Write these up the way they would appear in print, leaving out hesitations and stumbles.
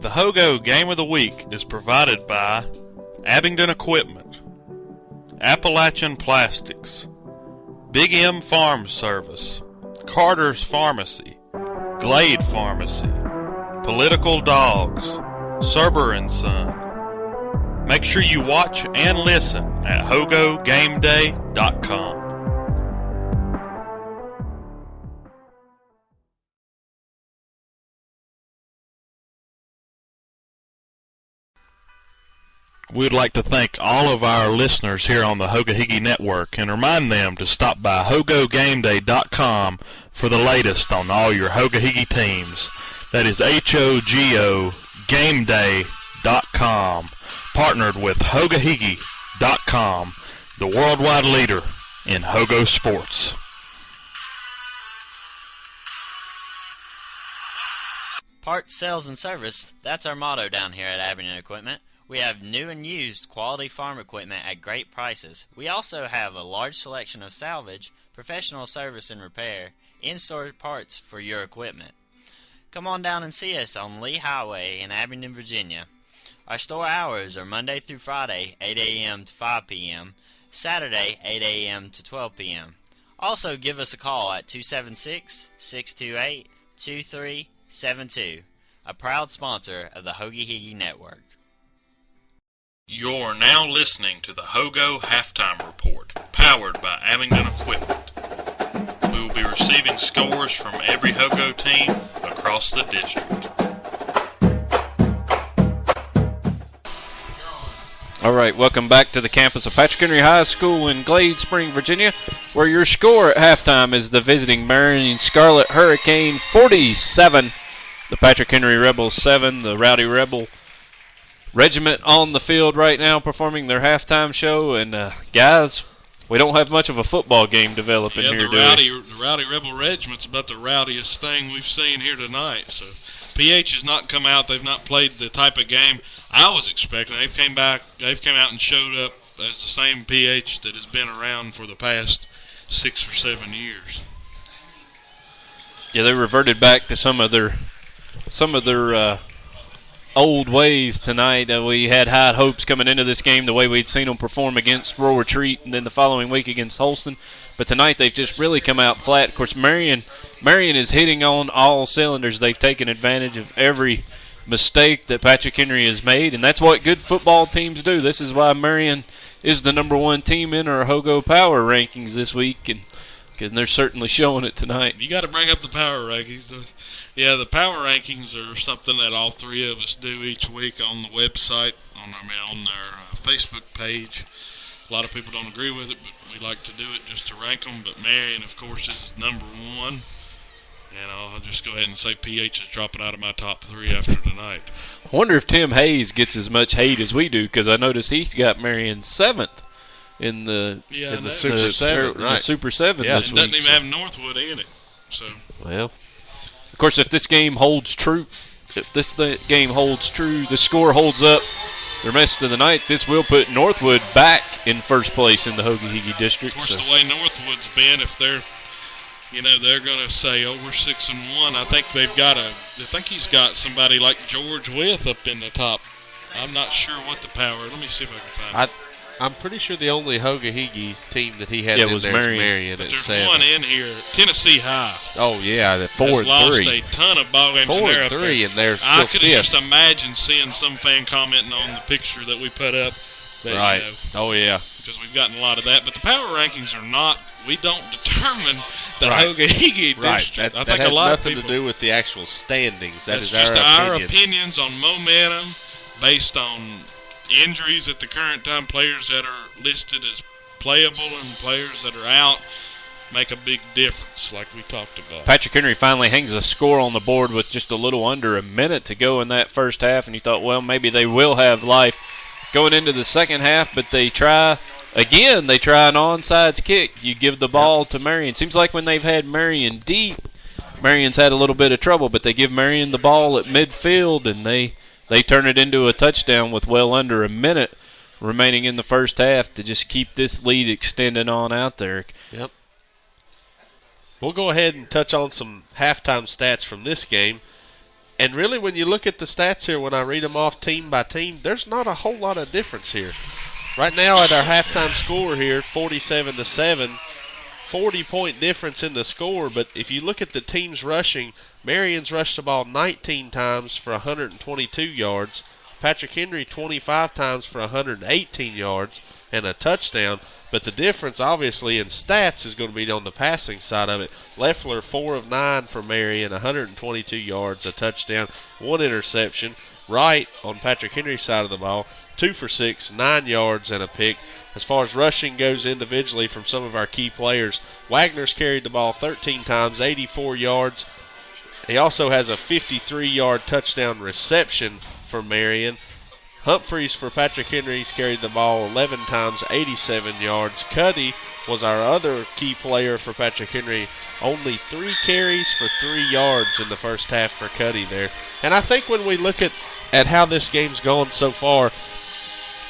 The Hogo Game of the Week is provided by Abingdon Equipment, Appalachian Plastics, Big M Farm Service, Carter's Pharmacy, Glade Pharmacy, Political Dogs, Serber & Son. Make sure you watch and listen at HogoGameDay.com. We'd like to thank all of our listeners here on the Hogahigi Network and remind them to stop by HogoGameDay.com for the latest on all your Hogahigi teams. That is HOGO GameDay.com, partnered with Hogahigi.com, the worldwide leader in Hogo sports. Parts, sales, and service, that's our motto down here at Abingdon Equipment. We have new and used quality farm equipment at great prices. We also have a large selection of salvage, professional service and repair, in-store parts for your equipment. Come on down and see us on Lee Highway in Abingdon, Virginia. Our store hours are Monday through Friday, 8 a.m. to 5 p.m., Saturday, 8 a.m. to 12 p.m. Also, give us a call at 276-628-2372, a proud sponsor of the Hogahigi Network. You're now listening to the Hogo Halftime Report, powered by Abingdon Equipment. We will be receiving scores from every Hogo team across the district. All right, welcome back to the campus of Patrick Henry High School in Glade Spring, Virginia, where your score at halftime is the visiting Marion Scarlet Hurricane 47, the Patrick Henry Rebels 7, the Rowdy Rebel Regiment on the field right now performing their halftime show. And, guys, we don't have much of a football game developing here, do we? The Rowdy Rebel Regiment's about the rowdiest thing we've seen here tonight. So PH has not come out. They've not played the type of game I was expecting. They've come out and showed up as the same PH that has been around for the past 6 or 7 years. Yeah, they reverted back to some of their old ways tonight. We had high hopes coming into this game, the way we'd seen them perform against Rural Retreat and then the following week against Holston. But tonight they've just really come out flat. Of course, Marion is hitting on all cylinders. They've taken advantage of every mistake that Patrick Henry has made, and that's what good football teams do. This is why Marion is the #1 team in our Hogo Power rankings this week, and they're certainly showing it tonight. You got to bring up the power rankings. Yeah, the power rankings are something that all three of us do each week on the website, on our Facebook page. A lot of people don't agree with it, but we like to do it just to rank them. But Marion, of course, is #1. And I'll just go ahead and say PH is dropping out of my top 3 after tonight. I wonder if Tim Hayes gets as much hate as we do, because I noticed he's got Marion 7th in the Super 7, right? The Super 7 yeah, this it week. Doesn't even have Northwood in it. So, well, of course, if this game holds true, the score holds up the rest of the night, this will put Northwood back in first place in the Hogahigi district. Of course, the way Northwood's been, if they're going to say, we're 6-1. I think he's got somebody like George With up in the top. I'm not sure what the power. Let me see if I can find it. I'm pretty sure the only Hogahigi team that he has in was there Marion. is Marion but at there's 7. one in here, Tennessee High. Oh, yeah, the 4-3. Lost a ton of ball games. 4-3, and they're still I could have fifth. just imagined seeing some fan commenting on the picture that we put up. That, right. Oh, yeah. Because we've gotten a lot of that. But the power rankings are not, we don't determine the Right. Hogahigi Right. district. That I think has a lot nothing of people, to do with the actual standings. That's That is just our our opinions on momentum based on injuries at the current time, players that are listed as playable and players that are out make a big difference, like we talked about. Patrick Henry finally hangs a score on the board with just a little under a minute to go in that first half, and you thought, well, maybe they will have life going into the second half, but they try an onside kick. You give the ball to Marion. Seems like when they've had Marion deep, Marion's had a little bit of trouble, but they give Marion the ball at midfield, and they turn it into a touchdown with well under a minute remaining in the first half to just keep this lead extended on out there. Yep. We'll go ahead and touch on some halftime stats from this game. And really, when you look at the stats here, when I read them off team by team, there's not a whole lot of difference here. Right now at our halftime score here, 47-7, 40-point difference in the score. But if you look at the teams rushing, Marion's rushed the ball 19 times for 122 yards. Patrick Henry 25 times for 118 yards and a touchdown. But the difference, obviously, in stats is going to be on the passing side of it. Leffler, 4 of 9 for Marion, 122 yards, a touchdown, 1 interception. Wright, on Patrick Henry's side of the ball, 2 for 6, 9 yards and a pick. As far as rushing goes individually from some of our key players, Wagner's carried the ball 13 times, 84 yards. He also has a 53-yard touchdown reception for Marion. Humphreys for Patrick Henry's carried the ball 11 times, 87 yards. Cuddy was our other key player for Patrick Henry. Only 3 carries for 3 yards in the first half for Cuddy there. And I think when we look at how this game's gone so far,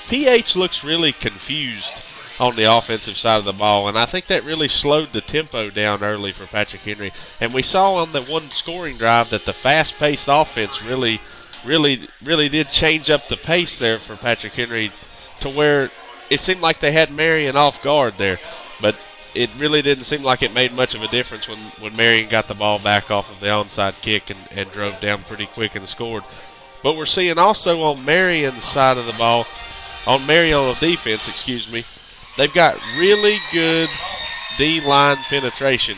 PH looks really confused on the offensive side of the ball, and I think that really slowed the tempo down early for Patrick Henry. And we saw on the one scoring drive that the fast-paced offense really did change up the pace there for Patrick Henry to where it seemed like they had Marion off guard there. But it really didn't seem like it made much of a difference when Marion got the ball back off of the onside kick and drove down pretty quick and scored. But we're seeing also on Marion's side of the ball, on Marion defense, they've got really good D-line penetration.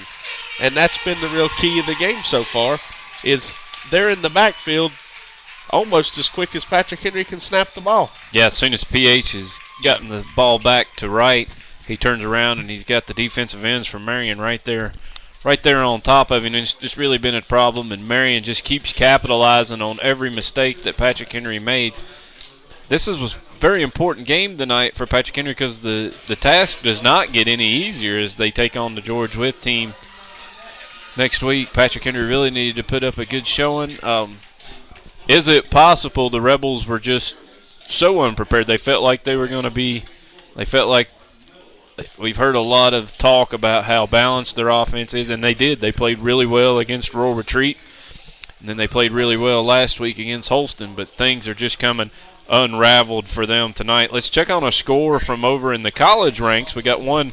And that's been the real key of the game so far, is they're in the backfield almost as quick as Patrick Henry can snap the ball. Yeah, as soon as PH has gotten the ball back to Wright, he turns around and he's got the defensive ends from Marion right there on top of him. And it's just really been a problem, and Marion just keeps capitalizing on every mistake that Patrick Henry made. This was a very important game tonight for Patrick Henry because the task does not get any easier as they take on the George Wythe team next week. Patrick Henry really needed to put up a good showing. Is it possible the Rebels were just so unprepared? They felt like they were going to be – they felt like we've heard a lot of talk about how balanced their offense is, and they did. They played really well against Royal Retreat, and then they played really well last week against Holston, but things are just coming unraveled for them tonight. Let's check on a score from over in the college ranks. We got one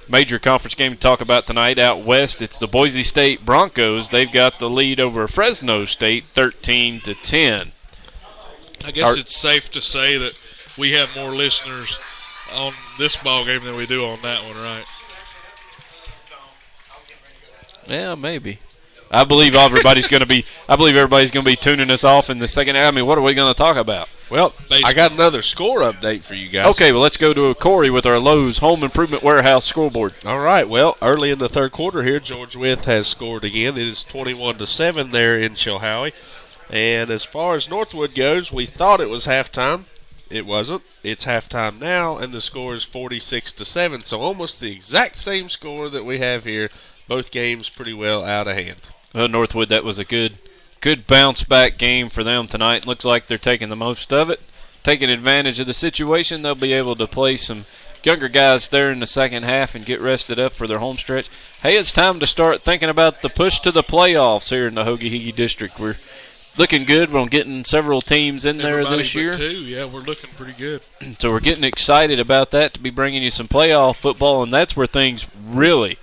major conference game to talk about tonight out west. It's the Boise State Broncos. They've got the lead over Fresno State 13-10. I guess it's safe to say that we have more listeners on this ball game than we do on that one, right? Yeah, maybe. I believe everybody's going to be tuning us off in the second half. I mean, what are we going to talk about? Well, I got another score update for you guys. Okay, well, let's go to Corey with our Lowe's Home Improvement Warehouse scoreboard. All right, well, early in the third quarter here, George Wythe has scored again. It is 21-7 there in Chilhowie. And as far as Northwood goes, we thought it was halftime. It wasn't. It's halftime now, and the score is 46-7. So almost the exact same score that we have here. Both games pretty well out of hand. Well, Northwood, that was a good bounce-back game for them tonight. Looks like they're taking the most of it, taking advantage of the situation. They'll be able to play some younger guys there in the second half and get rested up for their home stretch. Hey, it's time to start thinking about the push to the playoffs here in the Hoagie-Higgy District. We're looking good. We're getting several teams in there this year. Yeah, we're looking pretty good. So we're getting excited about that, to be bringing you some playoff football, and that's where things really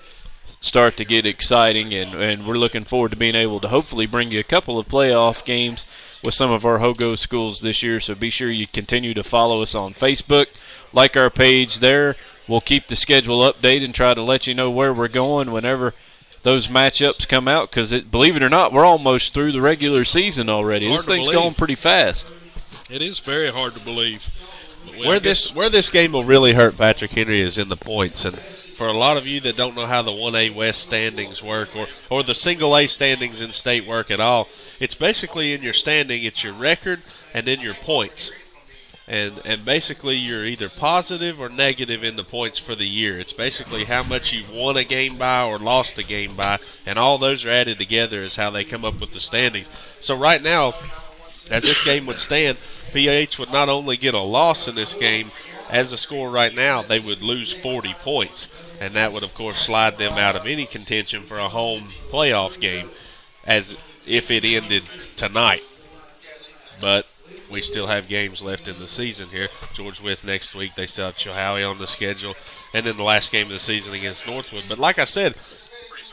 start to get exciting, and we're looking forward to being able to hopefully bring you a couple of playoff games with some of our Hogo schools this year. So be sure you continue to follow us on Facebook, like our page there. We'll keep the schedule updated and try to let you know where we're going whenever those matchups come out, because believe it or not, we're almost through the regular season already. This thing's going pretty fast. It is very hard to believe. Where this game will really hurt Patrick Henry is in the points, and for a lot of you that don't know how the 1A West standings work or the single A standings in state work at all, it's basically in your standing, it's your record and then your points. And basically you're either positive or negative in the points for the year. It's basically how much you've won a game by or lost a game by, and all those are added together is how they come up with the standings. So right now, as this game would stand, PH would not only get a loss in this game, as a score right now, they would lose 40 points. And that would, of course, slide them out of any contention for a home playoff game. as if it ended tonight. But we still have games left in the season here. George Wythe next week. They still have Chilhowie on the schedule. And then the last game of the season against Northwood. But like I said,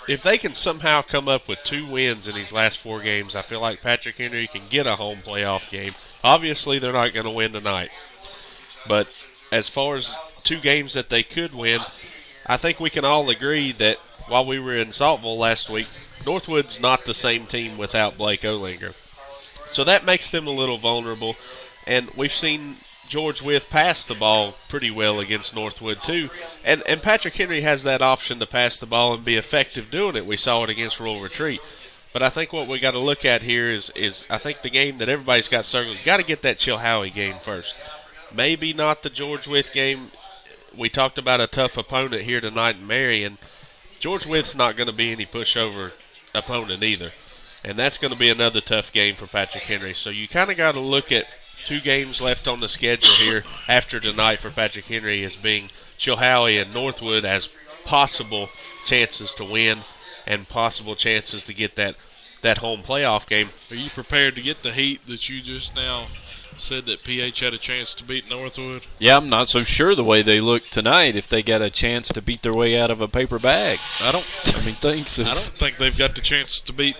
if they can somehow come up with 2 wins in these last 4 games, I feel like Patrick Henry can get a home playoff game. Obviously, they're not going to win tonight. But as far as 2 games that they could win, I think we can all agree that while we were in Saltville last week, Northwood's not the same team without Blake Olinger. So that makes them a little vulnerable. And we've seen George Wythe pass the ball pretty well against Northwood too. And Patrick Henry has that option to pass the ball and be effective doing it. We saw it against Rural Retreat. But I think what we got to look at here is I think the game that everybody's got circled, got to get that Chilhowie game first. Maybe not the George Wythe game. We talked about a tough opponent here tonight in Marion. George Wythe's not going to be any pushover opponent either. And that's going to be another tough game for Patrick Henry. So you kind of got to look at 2 games left on the schedule here after tonight for Patrick Henry as being Chilhowie and Northwood as possible chances to win and possible chances to get that home playoff game. Are you prepared to get the heat that you just now said that PH had a chance to beat Northwood? Yeah, I'm not so sure the way they look tonight if they got a chance to beat their way out of a paper bag. I don't think they've got the chance to beat.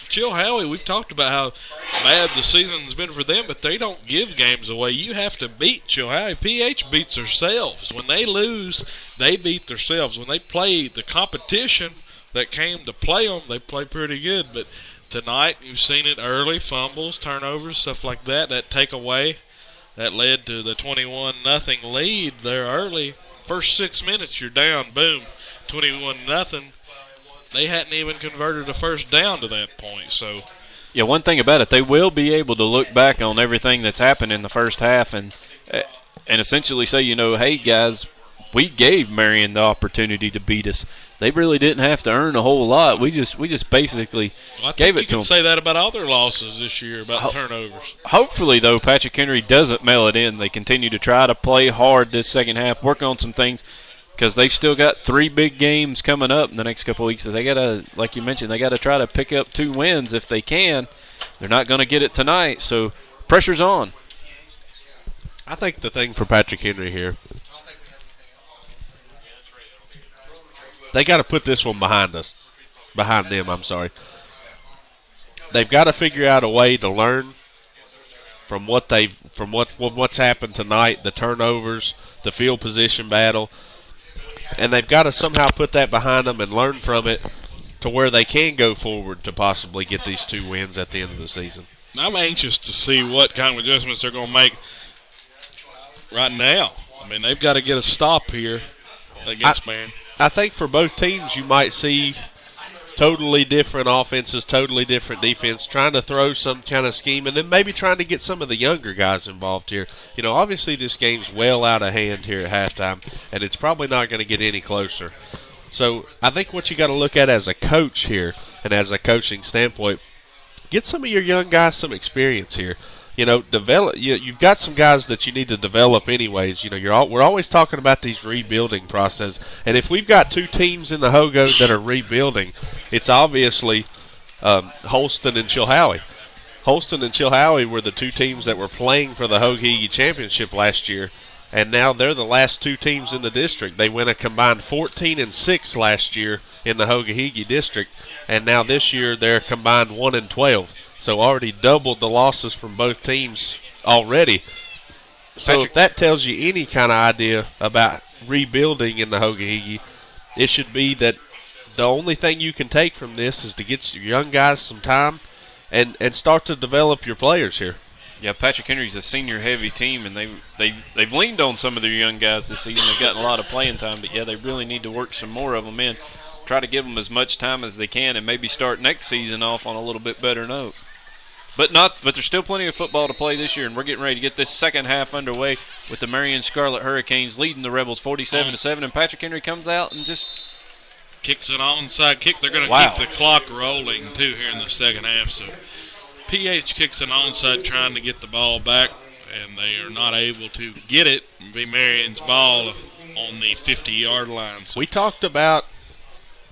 Chilhowie, we've talked about how bad the season's been for them, but they don't give games away. You have to beat Chilhowie. PH beats themselves. When they lose, they beat themselves. When they play the competition that came to play them, they play pretty good. But tonight, you've seen it early, fumbles, turnovers, stuff like that, that takeaway that led to the 21-0 lead there early. First 6 minutes, you're down, boom, 21-0. They hadn't even converted a first down to that point. So, yeah, one thing about it, they will be able to look back on everything that's happened in the first half and essentially say, hey, guys, we gave Marion the opportunity to beat us. They really didn't have to earn a whole lot. We just basically gave it to them. You can say that about other losses this year, about turnovers. Hopefully, though, Patrick Henry doesn't mail it in. They continue to try to play hard this second half, work on some things, because they've still got 3 big games coming up in the next couple of weeks. So they got to, like you mentioned, they got to try to pick up 2 wins if they can. They're not going to get it tonight, so pressure's on. I think the thing for Patrick Henry here, they got to put this one behind them. They've got to figure out a way to learn from what's happened tonight, the turnovers, the field position battle, and they've got to somehow put that behind them and learn from it to where they can go forward to possibly get these 2 wins at the end of the season. I'm anxious to see what kind of adjustments they're going to make right now. I mean, they've got to get a stop here against Marion. I think for both teams you might see totally different offenses, totally different defense, trying to throw some kind of scheme, and then maybe trying to get some of the younger guys involved here. Obviously this game's well out of hand here at halftime, and it's probably not going to get any closer. So I think what you got to look at as a coach here and as a coaching standpoint, get some of your young guys some experience here. Develop. You've got some guys that you need to develop anyways. We're always talking about these rebuilding process, and if we've got 2 teams in the Hogo that are rebuilding, it's obviously Holston and Chilhowie. Holston and Chilhowie were the 2 teams that were playing for the Hoge Championship last year, and now they're the last 2 teams in the district. They went a combined 14-6 last year in the Hoge district, and now this year they're combined 1-12. So already doubled the losses from both teams already. So if that tells you any kind of idea about rebuilding in the Hoge, it should be that the only thing you can take from this is to get your young guys some time and start to develop your players here. Yeah, Patrick Henry's a senior-heavy team, and they've leaned on some of their young guys this season. They've gotten a lot of playing time, but, yeah, they really need to work some more of them in. Try to give them as much time as they can and maybe start next season off on a little bit better note. But there's still plenty of football to play this year, and we're getting ready to get this second half underway with the Marion Scarlet Hurricanes leading the Rebels 47-7, and Patrick Henry comes out and just kicks an onside kick. They're going to keep the clock rolling, too, here in the second half. So PH kicks an onside trying to get the ball back, and they are not able to get it. It'll be Marion's ball on the 50-yard line. So we talked about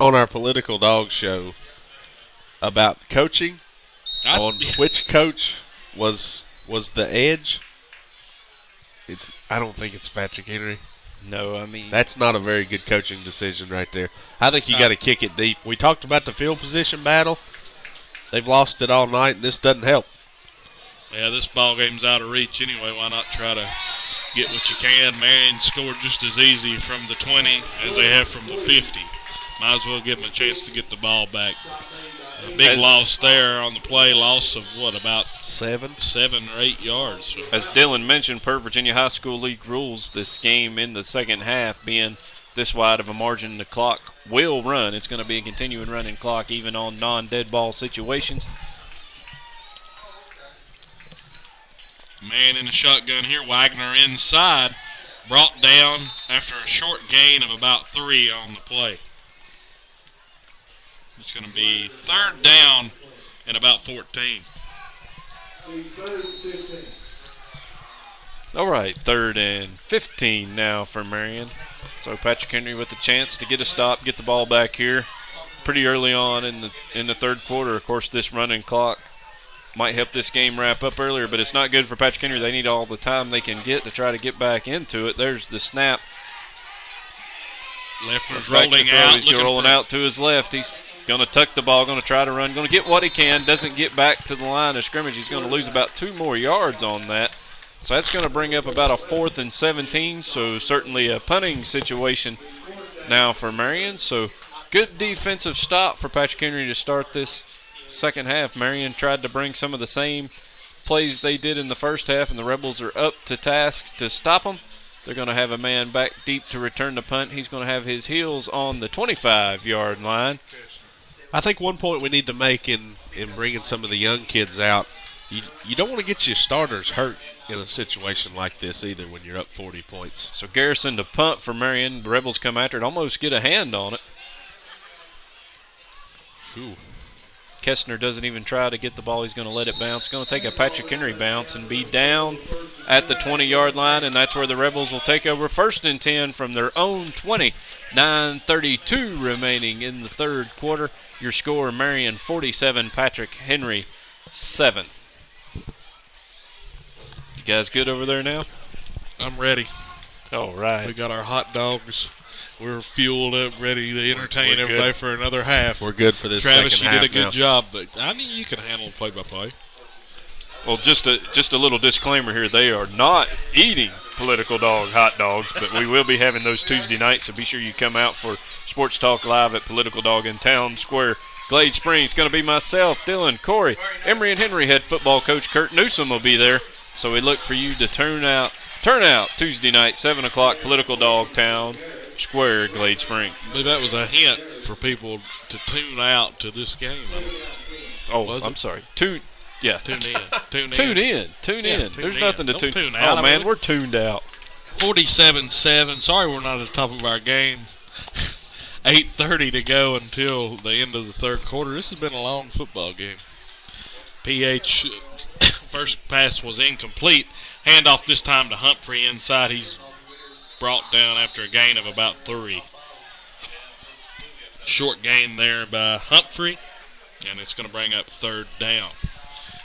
on our Political Dog show about coaching, on which coach was the edge, I don't think it's Patrick Henry. No, I mean, that's not a very good coaching decision right there. I think you got to kick it deep. We talked about the field position battle. They've lost it all night, and this doesn't help. Yeah, this ball game's out of reach anyway. Why not try to get what you can? Marion scored just as easy from the 20 as they have from the 50. Might as well give them a chance to get the ball back. A big loss there on the play. Loss of what, about 7 or 8 yards. As Dylan mentioned, per Virginia High School League rules, this game in the second half being this wide of a margin, the clock will run. It's going to be a continuing running clock even on non-dead ball situations. Man in a shotgun here. Wagner inside. Brought down after a short gain of about 3 on the play. It's going to be 3rd down and about 14. All right, 3rd and 15 now for Marion. So Patrick Henry with the chance to get a stop, get the ball back here pretty early on in the third quarter. Of course, this running clock might help this game wrap up earlier, but it's not good for Patrick Henry. They need all the time they can get to try to get back into it. There's the snap. Lefter's rolling out. He's rolling out to his left. He's going to tuck the ball, going to try to run, going to get what he can. Doesn't get back to the line of scrimmage. He's going to lose about 2 more yards on that. So that's going to bring up about a 4th and 17. So certainly a punting situation now for Marion. So good defensive stop for Patrick Henry to start this second half. Marion tried to bring some of the same plays they did in the first half, and the Rebels are up to task to stop them. They're going to have a man back deep to return the punt. He's going to have his heels on the 25-yard line. I think one point we need to make in bringing some of the young kids out, you don't want to get your starters hurt in a situation like this either when you're up 40 points. So Garrison to punt for Marion. The Rebels come after it, almost get a hand on it. Phew. Kestner doesn't even try to get the ball. He's going to let it bounce. Going to take a Patrick Henry bounce and be down at the 20-yard line, and that's where the Rebels will take over 1st and 10 from their own 20. 9:32 remaining in the third quarter. Your score, Marion 47, Patrick Henry 7. You guys good over there now? I'm ready. All right. We got our hot dogs. We're fueled up, ready to entertain everybody for another half. We're good for this Travis, second you half did a good now. job, but I knew you could handle play-by-play. Well, just a little disclaimer here. They are not eating Political Dog hot dogs, but we will be having those Tuesday nights, so be sure you come out for Sports Talk Live at Political Dog in Town Square. Glade Springs going to be myself, Dylan, Corey, Emory and Henry head football coach Kurt Newsom will be there, so we look for you to turn out Tuesday night, 7 o'clock, Political Dog Town Square, Glade Springs. I believe that was a hint for people to tune out to this game. I'm sorry. Tune in. Tune in. There's nothing to Don't tune out. Oh, man, we're tuned out. 47-7. Sorry we're not at the top of our game. 8:30 to go until the end of the third quarter. This has been a long football game. PH, first pass was incomplete. Handoff this time to Humphrey inside. He's brought down after a gain of about 3. Short gain there by Humphrey, and it's going to bring up 3rd down.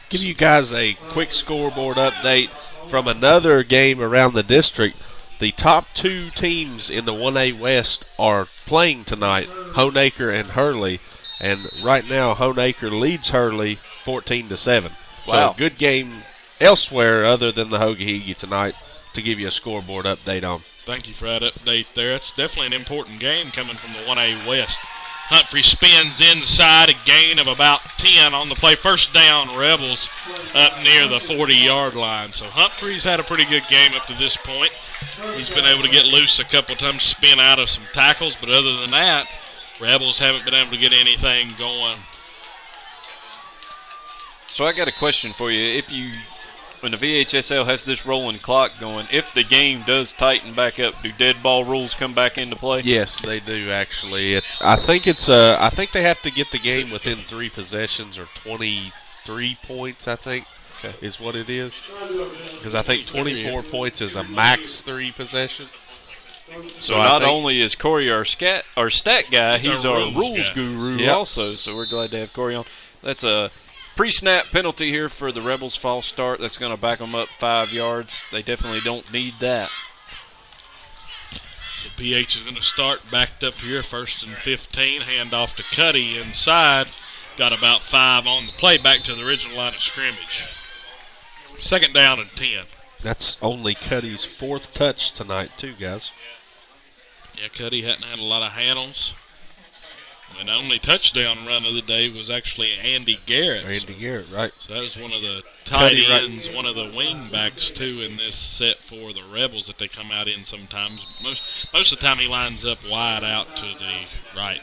Give you guys a quick scoreboard update from another game around the district. The top 2 teams in the 1A West are playing tonight, Honaker and Hurley. And right now, Honaker leads Hurley 14-7. Wow. So good game elsewhere other than the Hoagahigi tonight to give you a scoreboard update on. Thank you for that update there. It's definitely an important game coming from the 1A West. Humphrey spins inside, a gain of about 10 on the play. 1st down, Rebels up near the 40-yard line. So Humphrey's had a pretty good game up to this point. He's been able to get loose a couple of times, spin out of some tackles, but other than that, Rebels haven't been able to get anything going. So I got a question for you. When the VHSL has this rolling clock going, if the game does tighten back up, do dead ball rules come back into play? Yes, they do actually. I think they have to get the game within 3 possessions or 23 points. I think is what it is, because I think 24 points is a max 3 possession. So not only is Corey our stat guy, he's our rules guy. guru Yep. also. So we're glad to have Corey on. That's a pre-snap penalty here for the Rebels' false start. That's going to back them up 5 yards. They definitely don't need that. So PH is going to start backed up here, 1st and 15. Hand off to Cuddy inside. Got about 5 on the play, back to the original line of scrimmage. 2nd down and 10. That's only Cuddy's 4th touch tonight, too, guys. Yeah, Cuddy hadn't had a lot of handles. And the only touchdown run of the day was actually Andy Garrett. Garrett, right. So that was one of the tight ends, one of the wing backs, too, in this set for the Rebels that they come out in sometimes. Most of the time he lines up wide out to the right.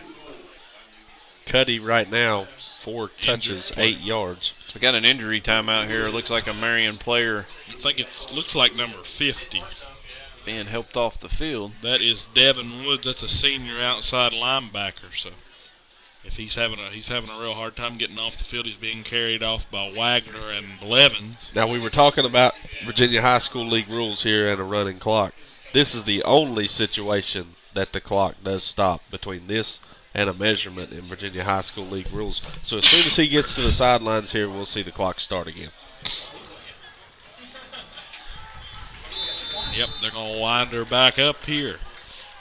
Cuddy right now, 4 touches, 8 yards. We got an injury timeout here. It looks like a Marion player. I think it looks like number 50. Being helped off the field. That is Devin Woods. That's a senior outside linebacker. So if he's having a real hard time getting off the field, he's being carried off by Wagner and Blevins. Now, we were talking about Virginia High School League rules here and a running clock. This is the only situation that the clock does stop between this and a measurement in Virginia High School League rules. So as soon as he gets to the sidelines here, we'll see the clock start again. Yep, they're going to wind her back up here.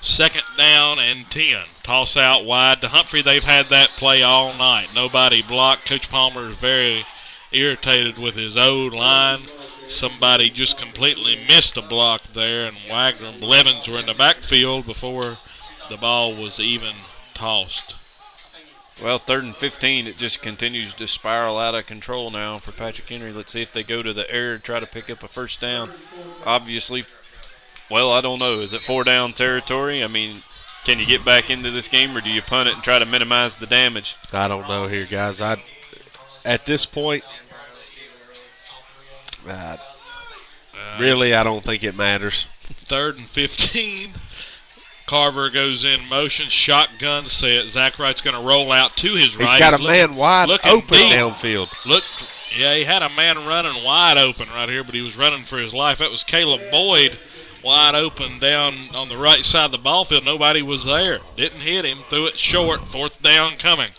2nd down and 10. Toss out wide to Humphrey. They've had that play all night. Nobody blocked. Coach Palmer is very irritated with his old line. Somebody just completely missed a block there, and Wagner and Blevins were in the backfield before the ball was even tossed. Well, 3rd and 15, it just continues to spiral out of control now for Patrick Henry. Let's see if they go to the air, try to pick up a 1st down. Obviously, well, I don't know. Is it 4-down territory? I mean, can you get back into this game, or do you punt it and try to minimize the damage? I don't know here, guys. At this point, really, I don't think it matters. 3rd and 15. Carver goes in motion, shotgun set. Zach Wright's going to roll out to his right. He's got a man wide open downfield. Yeah, he had a man running wide open right here, but he was running for his life. That was Caleb Boyd, wide open down on the right side of the ball field. Nobody was there. Didn't hit him. Threw it short. 4th down coming.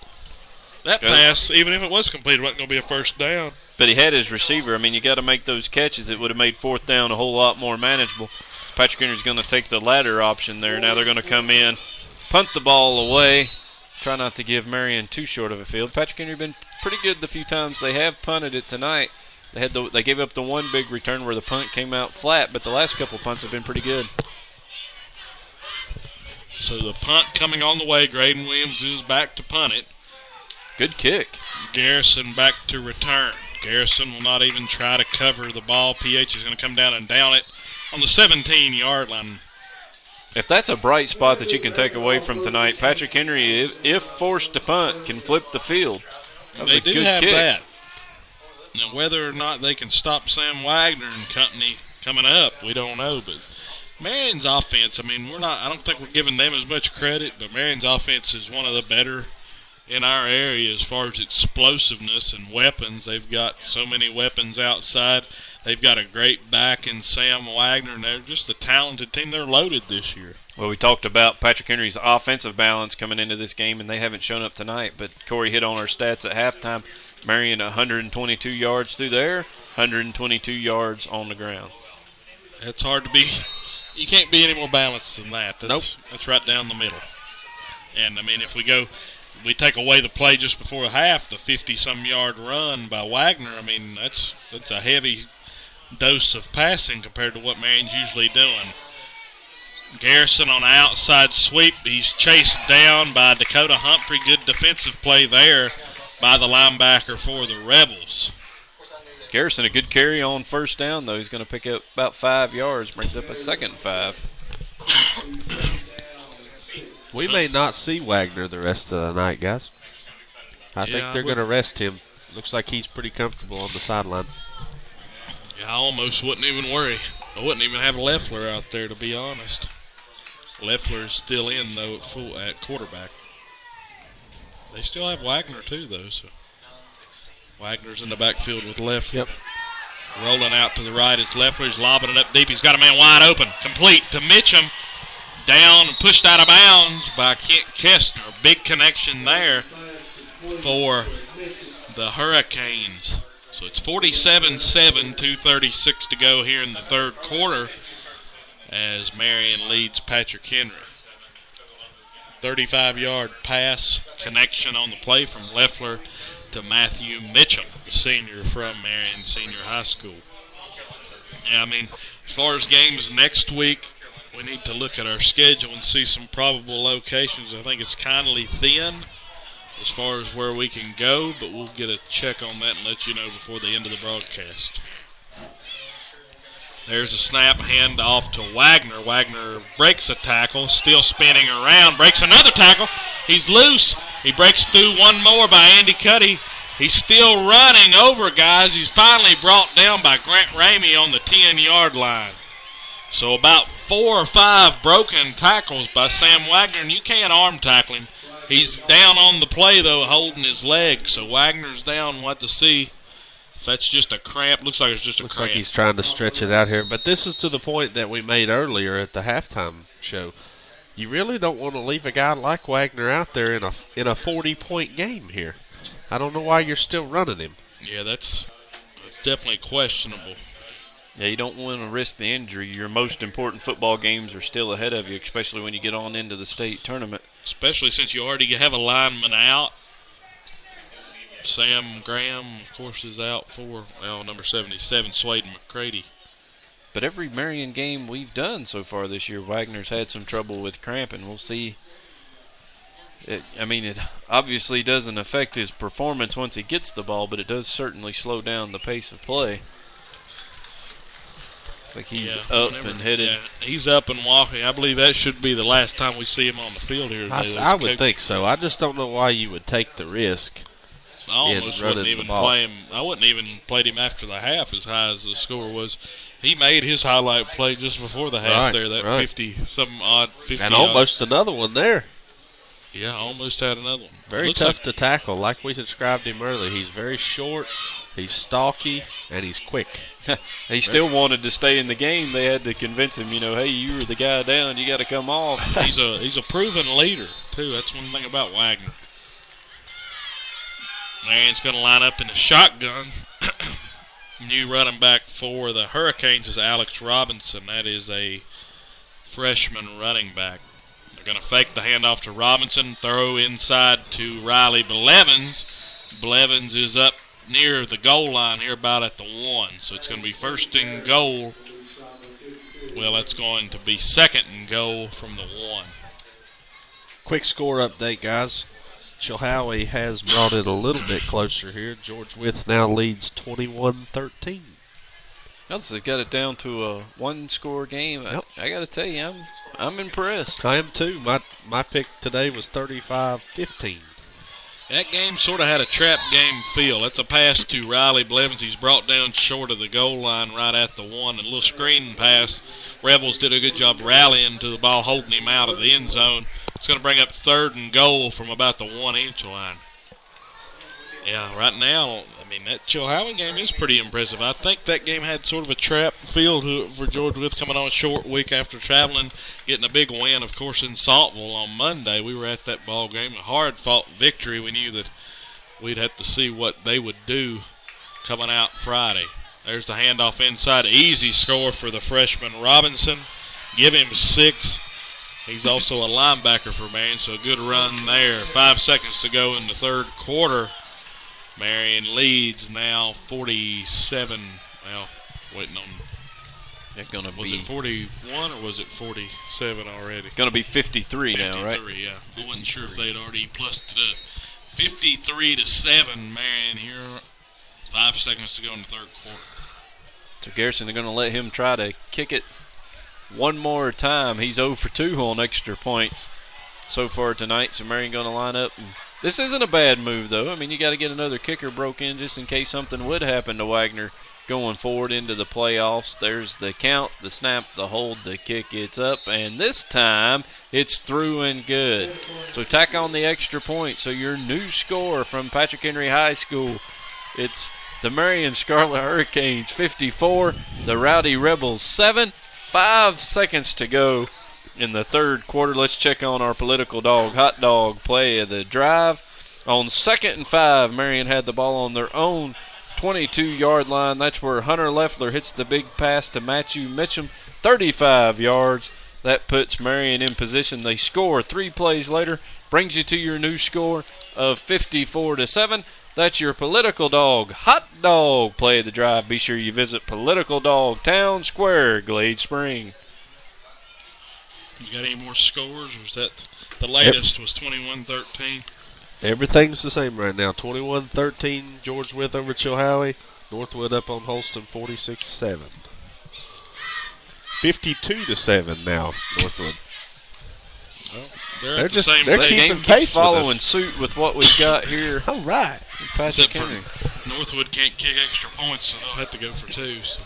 That pass, even if it was completed, wasn't going to be a 1st down. But he had his receiver. I mean, you got to make those catches. It would have made 4th down a whole lot more manageable. Patrick Henry's going to take the latter option there. Now they're going to come in, punt the ball away, try not to give Marion too short of a field. Patrick Henry been pretty good the few times they have punted it tonight. They gave up the one big return where the punt came out flat, but the last couple punts have been pretty good. So the punt coming on the way. Graydon Williams is back to punt it. Good kick. Garrison back to return. Garrison will not even try to cover the ball. PH is going to come down and down it on the 17-yard line. If that's a bright spot that you can take away from tonight, Patrick Henry, if forced to punt, can flip the field. They do have that. Now, whether or not they can stop Sam Wagner and company coming up, we don't know. But Marion's offense, I mean, I don't think we're giving them as much credit, but Marion's offense is one of the better in our area as far as explosiveness and weapons. They've got so many weapons outside. They've got a great back in Sam Wagner, and they're just a talented team. They're loaded this year. Well, we talked about Patrick Henry's offensive balance coming into this game, and they haven't shown up tonight. But Corey hit on our stats at halftime. Marion 122 yards through there, 122 yards on the ground. It's hard to be. You can't be any more balanced than that. Nope. That's right down the middle. And, I mean, if we take away the play just before half, the 50-some-yard run by Wagner, I mean, that's a heavy dose of passing compared to what Marion's usually doing. Garrison on an outside sweep. He's chased down by Dakota Humphrey. Good defensive play there by the linebacker for the Rebels. Garrison, a good carry on 1st down, though. He's going to pick up about 5 yards, brings up a 2nd and 5. We may not see Wagner the rest of the night, guys. I think they're going to rest him. Looks like he's pretty comfortable on the sideline. Yeah, I almost wouldn't even worry. I wouldn't even have Leffler out there, to be honest. Leffler's still in, though, at quarterback. They still have Wagner, too, though. So Wagner's in the backfield with Leffler. Yep. Rolling out to the right is Leffler. He's lobbing it up deep. He's got a man wide open. Complete to Mitchum. Down and pushed out of bounds by Kent Kestner. Big connection there for the Hurricanes. So it's 47-7, 2:36 to go here in the third quarter as Marion leads Patrick Henry. 35-yard pass connection on the play from Leffler to Matthew Mitchell, the senior from Marion Senior High School. Yeah, I mean, as far as games next week, we need to look at our schedule and see some probable locations. I think it's kindly thin as far as where we can go, but we'll get a check on that and let you know before the end of the broadcast. There's a snap, hand off to Wagner. Wagner breaks a tackle, still spinning around, breaks another tackle. He's loose. He breaks through one more by Andy Cuddy. He's still running over guys. He's finally brought down by Grant Ramey on the 10-yard line. So about 4 or 5 broken tackles by Sam Wagner, and you can't arm tackle him. He's down on the play, though, holding his leg. So Wagner's down. We'll have to see if that's just a cramp. Looks like it's just a cramp. Looks like he's trying to stretch it out here. But this is to the point that we made earlier at the halftime show. You really don't want to leave a guy like Wagner out there in a 40-point game here. I don't know why you're still running him. Yeah, that's definitely questionable. Yeah, you don't want to risk the injury. Your most important football games are still ahead of you, especially when you get on into the state tournament. Especially since you already have a lineman out. Sam Graham, of course, is out for, number 77, Swaden McCready. But every Marion game we've done so far this year, Wagner's had some trouble with cramping. We'll see. It obviously doesn't affect his performance once he gets the ball, but it does certainly slow down the pace of play. Like he's up and headed. Yeah, he's up and walking. I believe that should be the last time we see him on the field here today. I would think so. I just don't know why you would take the risk. I almost wouldn't even play him. I wouldn't even played him after the half as high as the score was. He made his highlight play just before the half there, that 50-something odd. 50 and almost another one there. Yeah, almost had another one. Very tough to tackle. Like we described him earlier, he's very short, he's stalky, and he's quick. He still wanted to stay in the game. They had to convince him, hey, you were the guy down. You got to come off. He's a proven leader, too. That's one thing about Wagner. Marion's going to line up in the shotgun. New running back for the Hurricanes is Alex Robinson. That is a freshman running back. They're going to fake the handoff to Robinson, throw inside to Riley Blevins. Blevins is up near the goal line here, about at the 1. So it's going to be first and goal. Well, that's going to be second and goal from the 1. Quick score update, guys. Chilhowie has brought it a little bit closer here. George Wythe now leads 21-13. They've got it down to a one-score game. Yep. I got to tell you, I'm impressed. I am too. My pick today was 35-15. That game sort of had a trap game feel. That's a pass to Riley Blevins. He's brought down short of the goal line right at the 1. A little screen pass. Rebels did a good job rallying to the ball, holding him out of the end zone. It's going to bring up third and goal from about the 1-inch line. Yeah, right now, that Chilhowie game is pretty impressive. I think that game had sort of a trap feel for George Wythe coming on a short week after traveling, getting a big win, of course, in Saltville on Monday. We were at that ball game, a hard-fought victory. We knew that we'd have to see what they would do coming out Friday. There's the handoff inside. Easy score for the freshman Robinson. Give him 6. He's also a linebacker for Marion, so a good run there. 5 seconds to go in the third quarter. Marion leads now 47. Well, waiting on. Was it 41 or was it 47 already? Going to be 53 now, right? 53, yeah. I wasn't sure if they'd already plussed it up. 53-7, Marion here. 5 seconds to go in the third quarter. So Garrison, they're going to let him try to kick it one more time. He's 0 for 2 on extra points so far tonight. So Marion going to line up. And this isn't a bad move, though. You got to get another kicker broke in just in case something would happen to Wagner going forward into the playoffs. There's the count, the snap, the hold, the kick. It's up, and this time it's through and good. So tack on the extra point. So your new score from Patrick Henry High School, it's the Marion Scarlet Hurricanes 54, the Rowdy Rebels 7. 5 seconds to go in the third quarter. Let's check on our political dog, hot dog play of the drive. On 2nd and 5, Marion had the ball on their own 22-yard line. That's where Hunter Leffler hits the big pass to Matthew Mitchum, 35 yards. That puts Marion in position. They score 3 plays later, brings you to your new score of 54-7. That's your Political Dog Hot Dog play of the drive. Be sure you visit Political Dog Town Square, Glade Spring. You got any more scores, or is that the latest was 21-13? Everything's the same right now. 21-13, George Wythe over Chilhowie. Northwood up on Holston, 46-7. 52-7 now, Northwood. Well, they're just the same they're pace. keeping Game pace keeps with following us. suit with what we've got here. All right. Patrick Except for Henry. Northwood can't kick extra points, so they'll have to go for 2. So.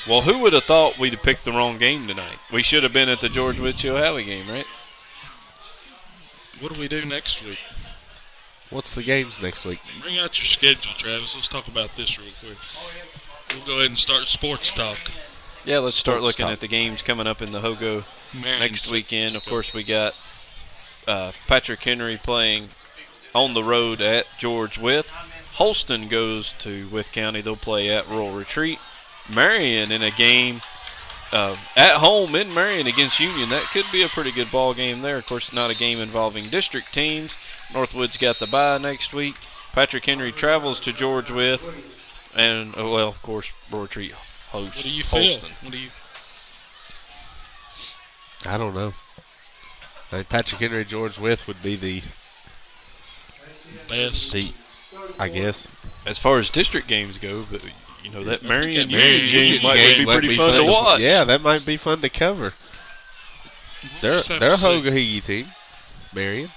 Well, who would have thought we'd have picked the wrong game tonight? We should have been at the George Wythe Chilhowie game, right? What do we do next week? What's the games next week? Bring out your schedule, Travis. Let's talk about this real quick. We'll go ahead and start sports talk. Yeah, let's start Sports looking talk. at the games coming up in the Hogo Marion next City. weekend. Of course, we got Patrick Henry playing on the road at George Wythe. Holston goes to Wythe County. They'll play at Rural Retreat. Marion in a game at home in Marion against Union. That could be a pretty good ball game there. Of course, not a game involving district teams. Northwood's got the bye next week. Patrick Henry travels to George Wythe. And, well, of course, Rural Retreat hosts What do you feel? Holston. What do you? I don't know. I think Patrick Henry, George Wythe would be the Best. I guess. As far as district games go, but you know that Marion that Marion Union game Union might game be might pretty be fun to watch. Yeah, that might be fun to cover. They're Let's have a to see. Hoga-Higgy team, Marion.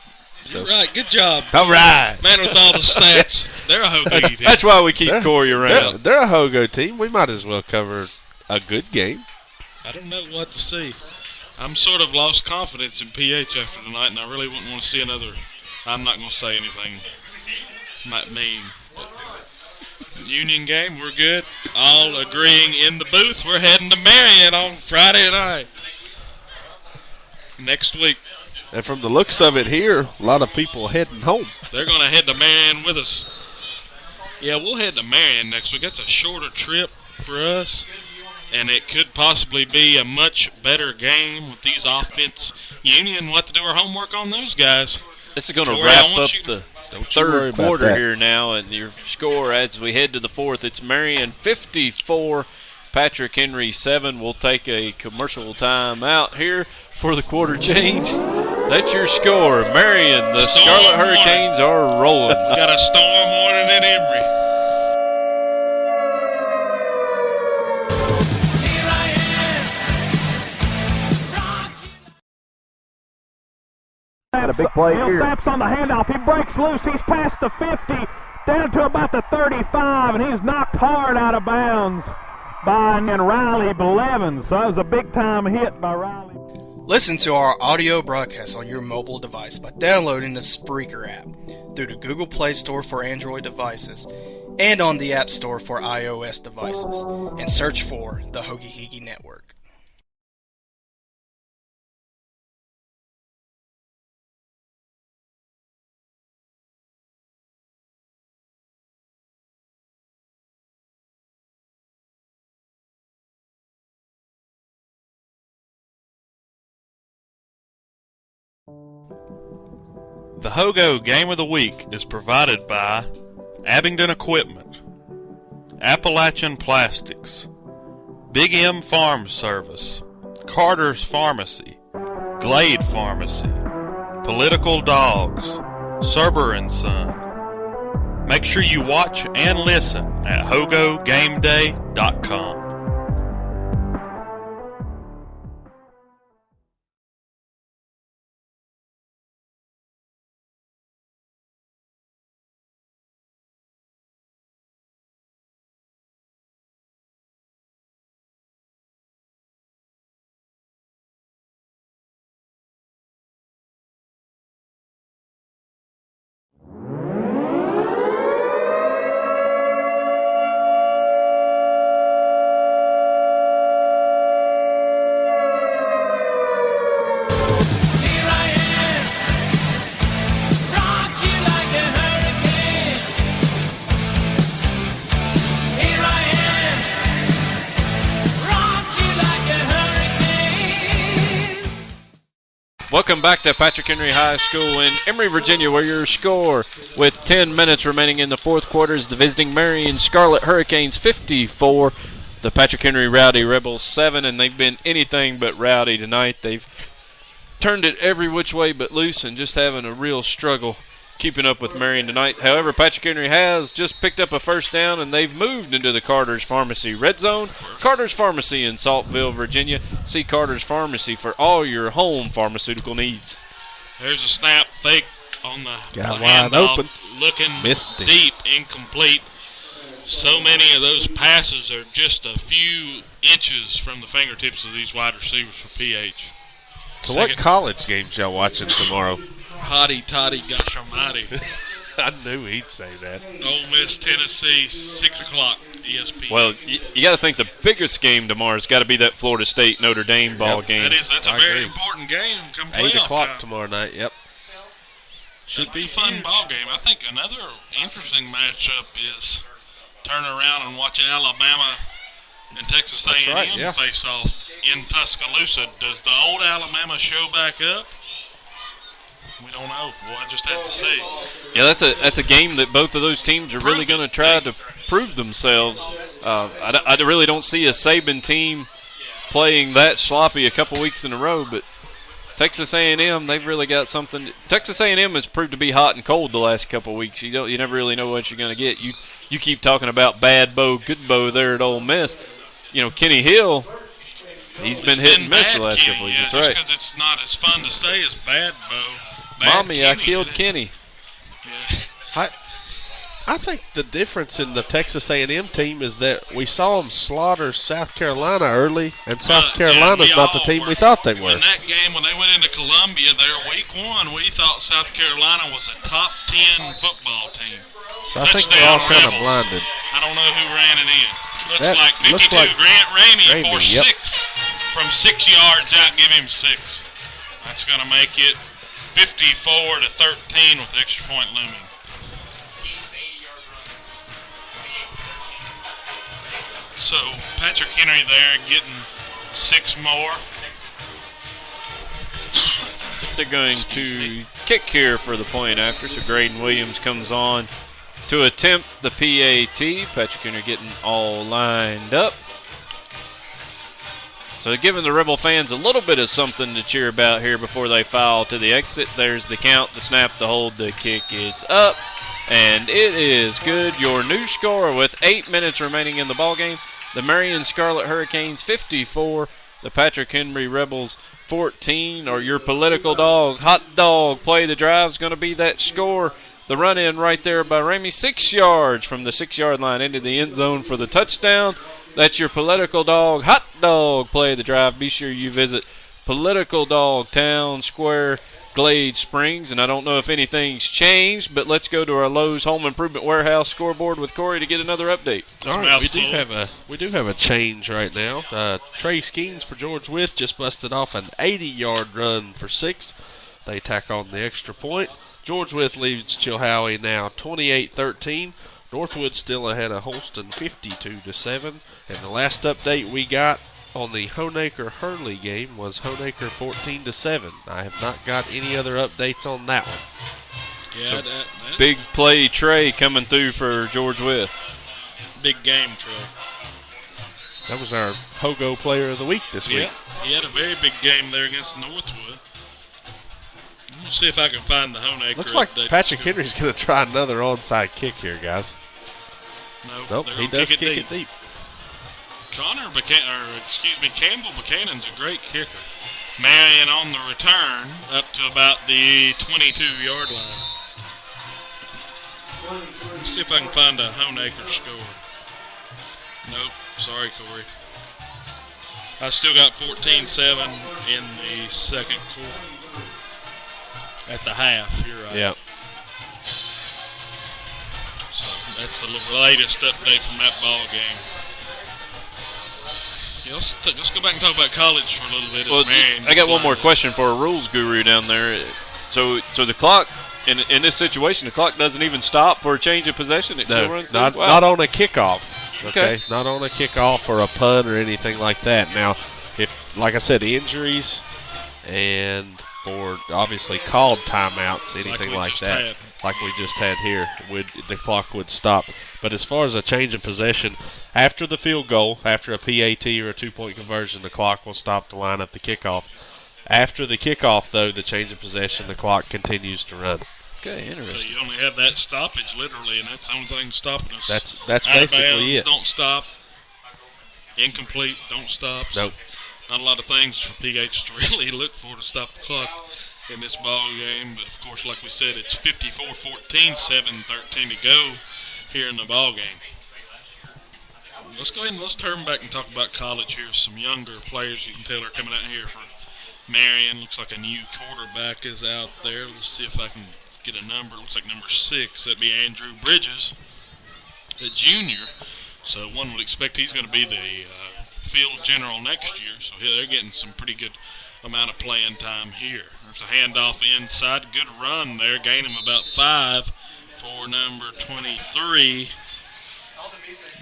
You're right. Good job. All right. Man with all the stats. They're a Hoga team. That's why we keep Corey around. They're a Hogo team. We might as well cover a good game. I don't know what to see. I'm sort of lost confidence in PH after tonight, and I really wouldn't want to see another. I'm not going to say anything might mean. But Union game, we're good. All agreeing in the booth. We're heading to Marion on Friday night. Next week. And from the looks of it here, a lot of people heading home. They're going to head to Marion with us. Yeah, we'll head to Marion next week. That's a shorter trip for us, and it could possibly be a much better game with these offense. Union, we'll have to do our homework on those guys. This is going to Corey, I wrap want up you- the Don't you worry third about quarter that. here now, and your score as we head to the fourth. It's Marion 54, Patrick Henry 7. We'll take a commercial time out here for the quarter change. That's your score. Marion, the Storm Scarlet warning. Hurricanes are rolling. We got a storm warning in Emory. A big play here. Snaps on the handoff. He breaks loose. He's past the 50, down to about the 35, and he's knocked hard out of bounds by Riley Blevins. So that was a big-time hit by Riley. Listen to our audio broadcast on your mobile device by downloading the Spreaker app through the Google Play Store for Android devices and on the App Store for iOS devices, and search for the Hoagie Network. The Hogo Game of the Week is provided by Abingdon Equipment, Appalachian Plastics, Big M Farm Service, Carter's Pharmacy, Glade Pharmacy, Political Dogs, Serber & Son. Make sure you watch and listen at HogoGameDay.com. Welcome back to Patrick Henry High School in Emory, Virginia, where your score with 10 minutes remaining in the fourth quarter is the visiting Marion Scarlet Hurricanes 54, the Patrick Henry Rowdy Rebels 7, and they've been anything but rowdy tonight. They've turned it every which way but loose and just having a real struggle keeping up with Marion tonight. However, Patrick Henry has just picked up a first down, and they've moved into the Carter's Pharmacy red zone. Carter's Pharmacy in Saltville, Virginia. See Carter's Pharmacy for all your home pharmaceutical needs. There's a snap fake on the Got wide handoff, open. looking Missed it. deep, incomplete. So many of those passes are just a few inches from the fingertips of these wide receivers for PH. So what college games y'all watching tomorrow? Hotty toddy, gosh almighty. I knew he'd say that. Ole Miss, Tennessee, 6 o'clock, ESPN. Well, you got to think the biggest game tomorrow's got to be that Florida State Notre Dame ball game. That's a very important game. Come 8 playoff o'clock time. tomorrow night, yep. Should be a fun ball game. I think another interesting matchup is turn around and watch Alabama and Texas A&M right, yeah. face off in Tuscaloosa. Does the old Alabama show back up? We don't know. We'll just have to see. Yeah, that's a game that both of those teams are really going to try to prove themselves. I really don't see a Saban team playing that sloppy a couple weeks in a row, but Texas A&M, they've really got something. Texas A&M has proved to be hot and cold the last couple of weeks. You never really know what you're going to get. You keep talking about bad Bo, good Bo there at Ole Miss. You know, Kenny Hill, he's been hit and miss the last couple of weeks. Yeah, That's just right. because it's not as fun to say as bad Bo. Mommy, I killed Kenny. Yeah. I think the difference in the Texas A&M team is that we saw them slaughter South Carolina early, and South Carolina's not the team we thought they were. In that game, when they went into Columbia there, week 1, we thought South Carolina was a top 10 football team. So I think we're all kind of blinded. I don't know who ran it in. That Looks looks like 52. like Grant Ramey for yep. 6 from 6 yards out. Give him 6. That's going to make it 54-13 with extra point looming. So Patrick Henry there getting 6 more. They're going to kick here for the point after. So Graydon Williams comes on to attempt the PAT. Patrick Henry getting all lined up. So giving the Rebel fans a little bit of something to cheer about here before they file to the exit. There's the count, the snap, the hold, the kick. It's up, and it is good. Your new score with 8 minutes remaining in the ballgame. The Marion Scarlet Hurricanes 54, the Patrick Henry Rebels 14, or your political dog, hot dog, play the drive is going to be that score. The run-in right there by Ramey, 6 yards from the 6-yard line into the end zone for the touchdown. That's your political dog, hot dog, play the drive. Be sure you visit Political Dog Town Square, Glade Springs. And I don't know if anything's changed, but let's go to our Lowe's Home Improvement Warehouse scoreboard with Corey to get another update. All right, we do have a change right now. Trey Skeens for George Wythe just busted off an 80-yard run for 6. They tack on the extra point. George Wythe leads Chilhowie now 28-13. Northwood still ahead of Holston 52-7. And the last update we got on the Honaker-Hurley game was Honaker 14-7. I have not got any other updates on that one. Yeah, so big play Trey coming through for George Wythe. Big game, Trey. That was our Hogo Player of the Week this week. He had a very big game there against Northwood. Let's see if I can find the Honaker. Looks like Patrick Henry's going to try another onside kick here, guys. Nope, he does kick it deep. Campbell Buchanan's a great kicker. Marion on the return up to about the 22-yard line. Let's see if I can find a Honaker score. Nope, sorry, Corey. I still got 14-7 in the second quarter. At the half, you're right. Yep. So that's the latest update from that ball game. Yeah, let's go back and talk about college for a little bit. Well, I got one more question for a rules guru down there. So the clock, in this situation, the clock doesn't even stop for a change of possession. It still runs through. Not on a kickoff. Okay, not on a kickoff or a punt or anything like that. Now, if, like I said, injuries and for obviously called timeouts, anything like that. Had. Like we just had here, the clock would stop. But as far as a change of possession, after the field goal, after a PAT or a 2-point conversion, the clock will stop to line up the kickoff. After the kickoff, though, the change of possession, the clock continues to run. Okay, interesting. So you only have that stoppage literally, and that's the only thing stopping us. That's Out of basically bounds, it. Don't stop. Incomplete, don't stop. Nope. So not a lot of things for PH to really look for to stop the clock in this ball game. But, of course, like we said, it's 54-14, 7:13 to go here in the ball game. Let's go ahead and let's turn back and talk about college here. Some younger players you can tell are coming out here for Marion. Looks like a new quarterback is out there. Let's see if I can get a number. Looks like number 6. That'd be Andrew Bridges, a junior. So one would expect he's going to be the field general next year. So they're getting some pretty good amount of playing time here. There's a handoff inside. Good run there. Gain him about 5 for number 23.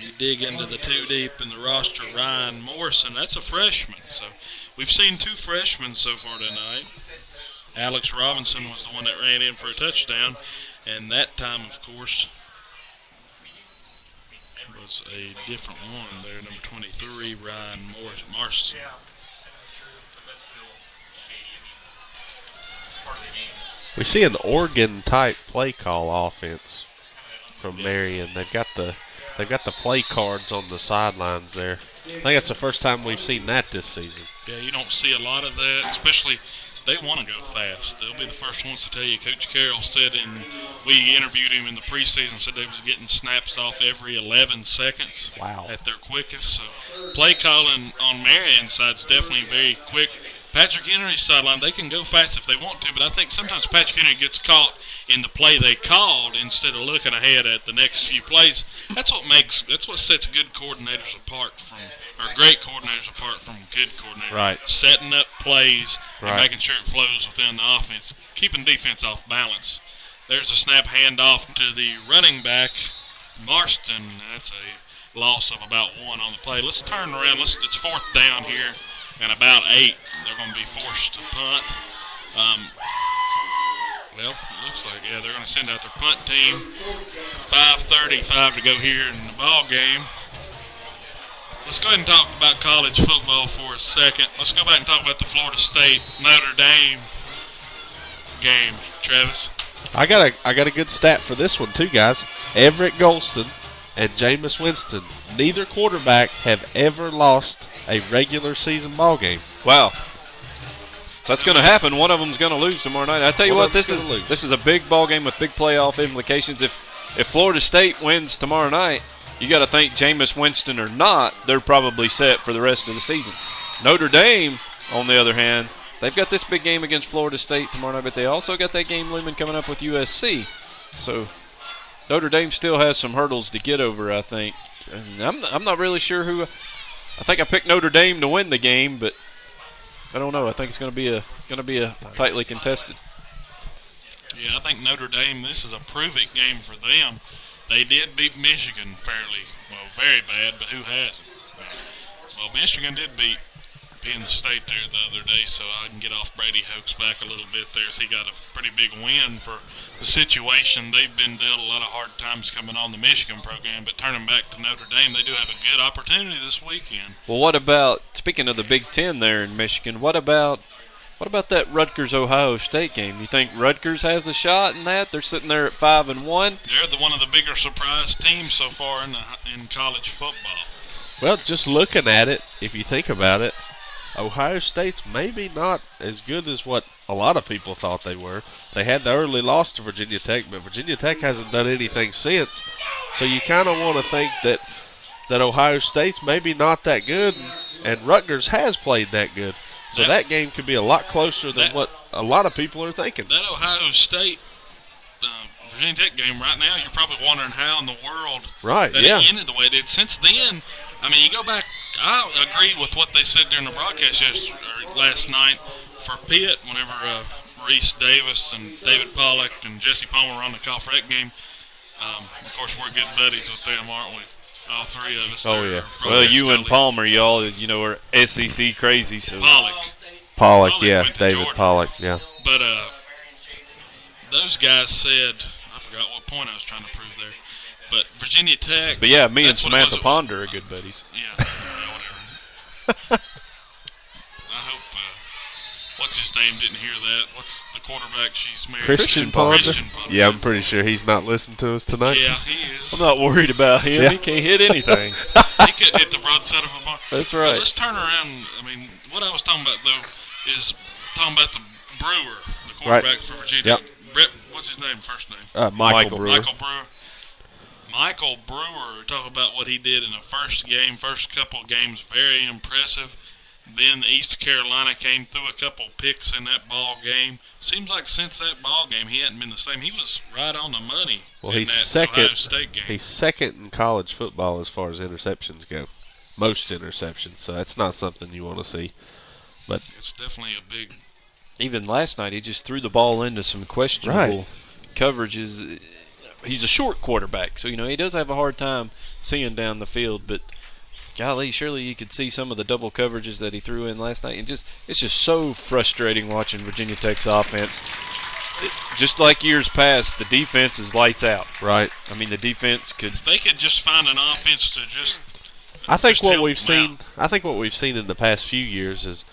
You dig into the 2 deep in the roster, Ryan Morrison. That's a freshman. So we've seen 2 freshmen so far tonight. Alex Robinson was the one that ran in for a touchdown. And that time, of course, was a different one there, number 23, Ryan Morrison. We see an Oregon-type play call offense from Marion. They've got the play cards on the sidelines there. I think that's the first time we've seen that this season. Yeah, you don't see a lot of that, especially they want to go fast. They'll be the first ones to tell you. Coach Carroll said, we interviewed him in the preseason, said they was getting snaps off every 11 seconds. Wow. At their quickest. So play calling on Marion's side is definitely very quick. Patrick Henry's sideline, they can go fast if they want to, but I think sometimes Patrick Henry gets caught in the play they called instead of looking ahead at the next few plays. That's what sets good coordinators apart from, or great coordinators apart from good coordinators. Right. Setting up plays and Right. making sure it flows within the offense, keeping defense off balance. There's a snap handoff to the running back, Marston. That's a loss of about 1 on the play. Let's turn around. It's 4th down here. And about 8, they're going to be forced to punt. Well, it looks like, they're going to send out their punt team. 5:35 to go here in the ball game. Let's go ahead and talk about college football for a second. Let's go back and talk about the Florida State Notre Dame game, Travis. I got a good stat for this one too, guys. Everett Golston and Jameis Winston, neither quarterback have ever lost a regular season ball game. Wow. So that's going to happen. One of them's going to lose tomorrow night. I tell you what, this is a big ball game with big playoff implications. If Florida State wins tomorrow night, you got to think Jameis Winston or not, they're probably set for the rest of the season. Notre Dame, on the other hand, they've got this big game against Florida State tomorrow night, but they also got that game looming coming up with USC. So Notre Dame still has some hurdles to get over, I think. And I'm not really sure who. I think I picked Notre Dame to win the game, but I don't know. I think it's going to be a tightly contested. Yeah, I think Notre Dame, this is a prove-it game for them. They did beat Michigan very bad, but who hasn't? Well, Michigan did beat Penn State there the other day, so I can get off Brady Hoke's back a little bit there as he got a pretty big win for the situation. They've been dealt a lot of hard times coming on the Michigan program, but turning back to Notre Dame, they do have a good opportunity this weekend. Well, what about, speaking of the Big Ten there in Michigan, what about that Rutgers-Ohio State game? You think Rutgers has a shot in that? They're sitting there at 5-1. They're one of the bigger surprise teams so far in college football. Well, just looking at it, if you think about it, Ohio State's maybe not as good as what a lot of people thought they were. They had the early loss to Virginia Tech, but Virginia Tech hasn't done anything since. So you kind of want to think that Ohio State's maybe not that good, and Rutgers has played that good. So that game could be a lot closer than what a lot of people are thinking. That Ohio State Virginia Tech game right now, you're probably wondering how in the world it ended the way it did. Since then, I mean, you go back, I agree with what they said during the broadcast last night for Pitt whenever Reese Davis and David Pollock and Jesse Palmer were on the call for that game. Of course, we're good buddies with them, aren't we? All 3 of us. Oh, yeah. Well, you and Palmer, y'all, are SEC crazy. So Pollock, yeah, David Georgia. Pollock, yeah. But those guys said, I forgot what point I was trying to prove there, but Virginia Tech. But yeah, me and that's what it Samantha was. Ponder are good buddies. Yeah, whatever. I hope, what's his name didn't hear that. What's the quarterback she's married Christian to? Ponder? Christian Ponder. Yeah, I'm pretty sure he's not listening to us tonight. Yeah, he is. I'm not worried about him. Yeah. He can't hit anything. He could hit the broadside of a barn. That's But right. let's turn around. I mean, what I was talking about, though, is talking about the Brewer, the quarterback for Virginia. Yep. Brett, what's his name, first name? Michael Brewer. Michael Brewer. Michael Brewer, talk about what he did in the first game, first couple of games, very impressive. Then East Carolina came through a couple picks in that ball game. Seems like since that ball game, he hadn't been the same. He was right on the money Well, in he's that second. Ohio State game. He's second in college football as far as interceptions go. Most interceptions, so that's not something you want to see. But It's definitely a big. Even last night, he just threw the ball into some questionable coverages. He's a short quarterback, so, he does have a hard time seeing down the field. But, golly, surely you could see some of the double coverages that he threw in last night. And it's just so frustrating watching Virginia Tech's offense. Just like years past, the defense is lights out. right. I mean, the defense could. If they could just find an offense to just. I think just what help we've them seen. out. I think what we've seen in the past few years is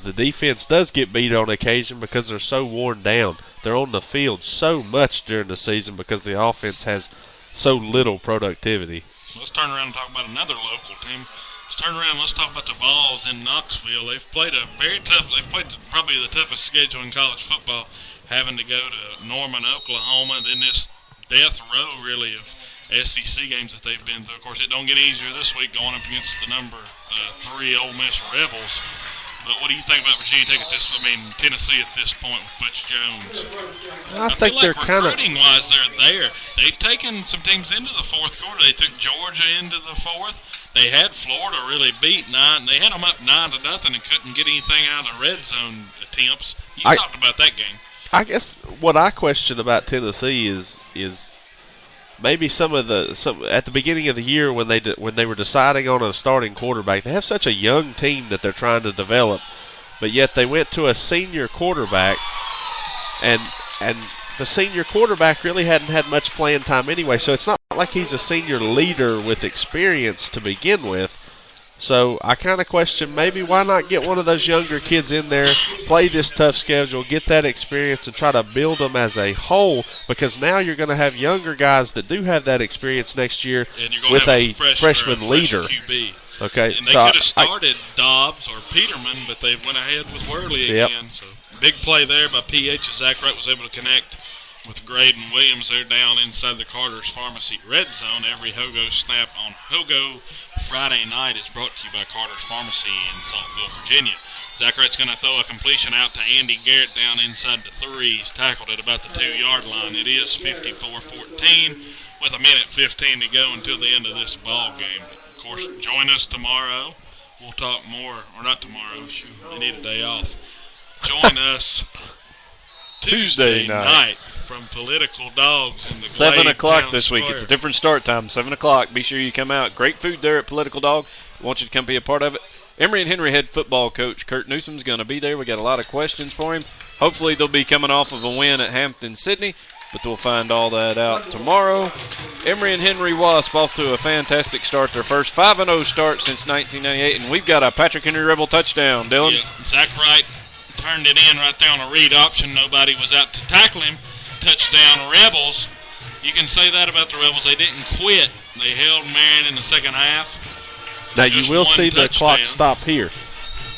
the defense does get beat on occasion because they're so worn down. They're on the field so much during the season because the offense has so little productivity. Let's turn around and talk about another local team. Let's turn around and let's talk about the Vols in Knoxville. They've played they've played probably the toughest schedule in college football, having to go to Norman, Oklahoma, and then this death row, really, of SEC games that they've been through. Of course, it don't get easier this week going up against the number 3 Ole Miss Rebels. But what do you think about Virginia Tech Tennessee at this point with Butch Jones? I feel think like they're kind of. recruiting-wise, they're there. They've taken some teams into the fourth quarter. They took Georgia into the fourth. They had Florida really beat 9. They had them up 9-0 and couldn't get anything out of the red zone attempts. You talked about that game. I guess what I question about Tennessee is maybe some at the beginning of the year when they were deciding on a starting quarterback. They have such a young team that they're trying to develop, but yet they went to a senior quarterback, and the senior quarterback really hadn't had much playing time anyway. So it's not like he's a senior leader with experience to begin with. So I kind of question maybe why not get one of those younger kids in there, play this tough schedule, get that experience, and try to build them as a whole, because now you're going to have younger guys that do have that experience next year And you're gonna with have a freshman leader. QB. Okay, And they so could have started Dobbs or Peterman, but they went ahead with Worley again. So big play there by PH. Zach Wright was able to connect with Graydon Williams. They're down inside the Carter's Pharmacy red zone. Every Hogo snap on Hogo Friday night is brought to you by Carter's Pharmacy in Saltville, Virginia. Zach Wright's going to throw a completion out to Andy Garrett down inside the 3. He's tackled at about the 2-yard line. It is 54-14 with 1:15 to go until the end of this ball game. Of course, join us tomorrow. We'll talk more, or not tomorrow. Shoot, we need a day off. Join us Tuesday night from Political Dogs in the 7 Glade o'clock Town this week. Square. It's a different start time, 7 o'clock. Be sure you come out. Great food there at Political Dog. We want you to come be a part of it. Emory and Henry head football coach Kurt Newsom's going to be there. We got a lot of questions for him. Hopefully they'll be coming off of a win at Hampton-Sydney, but we'll find all that out tomorrow. Emory and Henry Wasp off to a fantastic start. Their first 5-0 start since 1998, and we've got a Patrick Henry Rebel touchdown, Dylan. Yeah, Zach Wright turned it in right there on a read option. Nobody was out to tackle him. Touchdown Rebels. You can say that about the Rebels. They didn't quit. They held Marion in the second half. Now Just you will one see the clock touchdown. stop here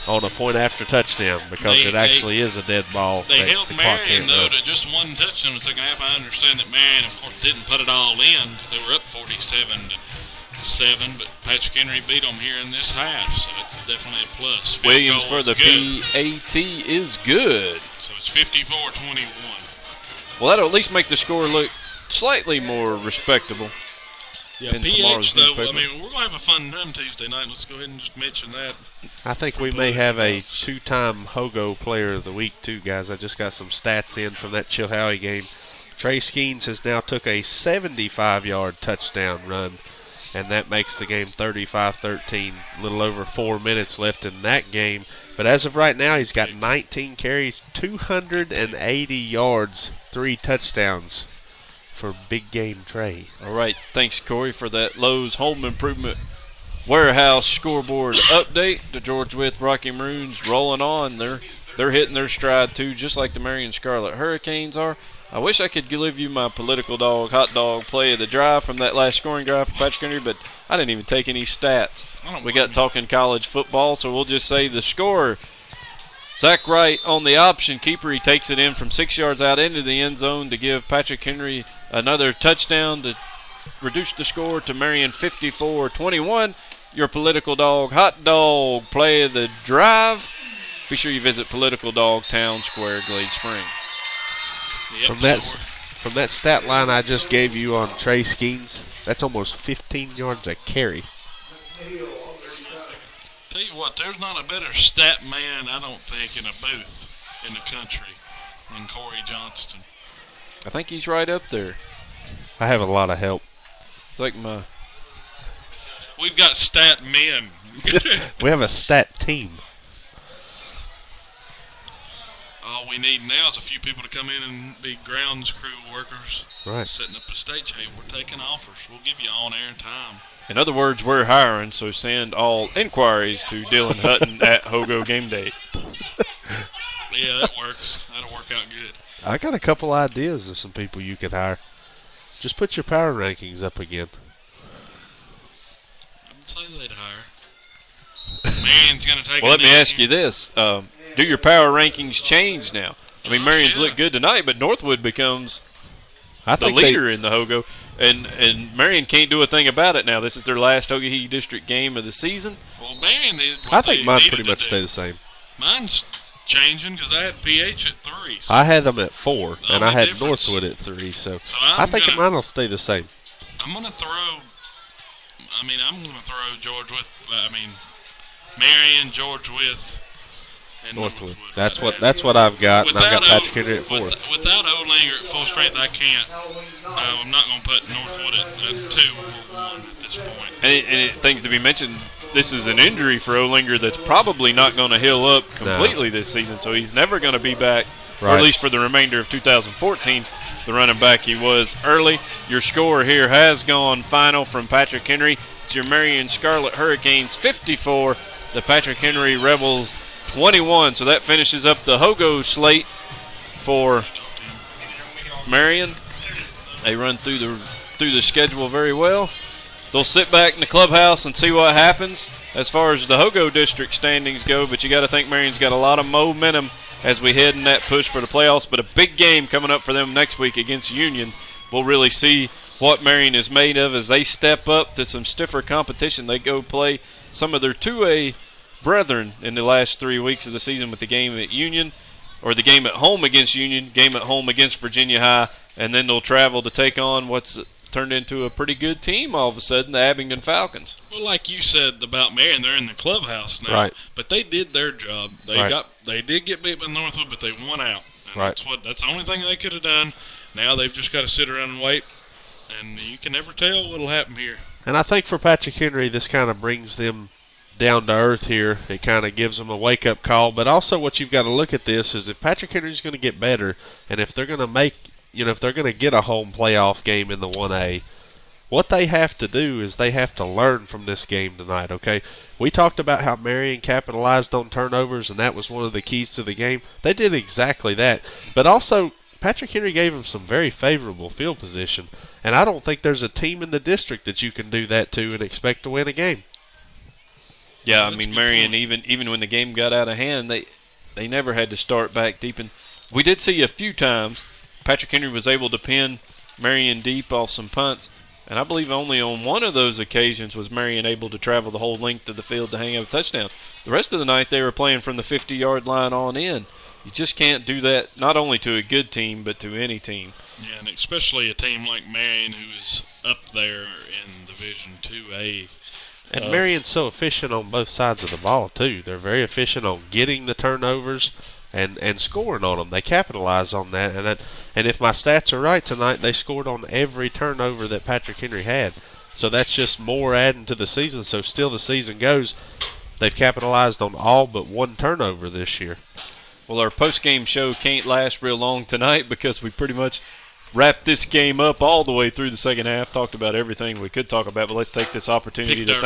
on a point after touchdown because it actually is a dead ball. They that held the clock Marion, can't though, run. to just one touchdown in the second half. I understand that Marion, of course, didn't put it all in because they were up 47-7, but Patrick Henry beat them here in this half, so it's definitely a plus. Field Williams goal for is the good. PAT is good. So it's 54-21. Well, that'll at least make the score look slightly more respectable. Yeah, in tomorrow's PH, though, newspaper. I mean, we're going to have a fun time Tuesday night. Let's go ahead and just mention that. I think we may have a 2-time Hogo Player of the Week, too, guys. I just got some stats in from that Chilhowie game. Trey Skeens has now took a 75-yard touchdown run and that makes the game 35-13. A little over 4 minutes left in that game. But as of right now, he's got 19 carries, 280 yards, 3 touchdowns for Big Game Trey. All right, thanks, Corey, for that Lowe's Home Improvement Warehouse scoreboard update. The George Wythe Rocky Maroons rolling on. They're hitting their stride, too, just like the Marion Scarlet Hurricanes are. I wish I could give you my political dog, hot dog play of the drive from that last scoring drive for Patrick Henry, but I didn't even take any stats. We got talking college football, so we'll just say the score. Zach Wright on the option keeper. He takes it in from 6 yards out into the end zone to give Patrick Henry another touchdown to reduce the score to Marion 54-21. Your political dog, hot dog play of the drive. Be sure you visit Political Dog Town Square, Glade Spring. Yep, from that stat line I just gave you on Trey Skeens, that's almost 15 yards a carry. Tell you what, there's not a better stat man, I don't think, in a booth in the country than Corey Johnston. I think he's right up there. I have a lot of help. It's like We've got stat men. We have a stat team. All we need now is a few people to come in and be grounds crew workers. Right. Setting up a stage. Hey, we're taking offers. We'll give you on air time. In other words, we're hiring, so send all inquiries to Dylan Hutton at Hogo Game Day. Yeah, that works. That'll work out good. I got a couple ideas of some people you could hire. Just put your power rankings up again. I would say they'd hire. Marion's going to take Well, let me ask you this. Do your power rankings change now? I mean, Marion's looked good tonight, but Northwood becomes the leader in the Hogo, and Marion can't do a thing about it now. This is their last Hogo District game of the season. Well, Marion did what I think mine needed pretty to much do. stay the same. Mine's changing because I had PH at 3. So I had them at 4, The and I only had difference- Northwood at 3, so I'm I think gonna- mine will stay the same. I'm going to throw George with, Marion, George with, and Northwood. That's what I've got, and I've got Patrick Henry at 4. Without Olinger at full strength, I can't. I'm not going to put Northwood at 2 or 1 at this point. And things to be mentioned, this is an injury for Olinger that's probably not going to heal up completely this season, so he's never going to be back, or at least for the remainder of 2014, the running back he was early. Your score here has gone final from Patrick Henry. It's your Marion Scarlet Hurricanes 54, the Patrick Henry Rebels 21. So that finishes up the Hogo slate for Marion. They run through the schedule very well. They'll sit back in the clubhouse and see what happens as far as the Hogo District standings go, but you got to think Marion's got a lot of momentum as we head in that push for the playoffs, but a big game coming up for them next week against Union. We'll really see what Marion is made of as they step up to some stiffer competition. They go play some of their 2A brethren in the last 3 weeks of the season with the game at Union, or the game at home against Union, game at home against Virginia High, and then they'll travel to take on what's turned into a pretty good team all of a sudden, the Abingdon Falcons. Well, like you said about Marion, they're in the clubhouse now. Right. But they did their job. They did get beat by Northwood, but they won out. And that's the only thing they could have done. Now they've just got to sit around and wait, and you can never tell what'll happen here. And I think for Patrick Henry, this kind of brings them down to earth here. It kind of gives them a wake-up call. But also what you've got to look at this is if Patrick Henry's going to get better, and if they're going to make, if they're going to get a home playoff game in the 1A, what they have to do is they have to learn from this game tonight, okay? We talked about how Marion capitalized on turnovers, and that was one of the keys to the game. They did exactly that. But also, Patrick Henry gave them some very favorable field position, and I don't think there's a team in the district that you can do that to and expect to win a game. Yeah, I mean, Marion, even when the game got out of hand, they never had to start back deep. And we did see a few times Patrick Henry was able to pin Marion deep off some punts, and I believe only on one of those occasions was Marion able to travel the whole length of the field to hang up a touchdown. The rest of the night they were playing from the 50-yard line on in. You just can't do that not only to a good team but to any team. Yeah, and especially a team like Marion who is up there in Division 2A. And Marion's so efficient on both sides of the ball, too. They're very efficient on getting the turnovers and scoring on them. They capitalize on that. And if my stats are right tonight, they scored on every turnover that Patrick Henry had. So that's just more adding to the season. So still the season goes. They've capitalized on all but one turnover this year. Well, our post-game show can't last real long tonight because we pretty much wrapped this game up all the way through the second half, talked about everything we could talk about, but let's take this opportunity to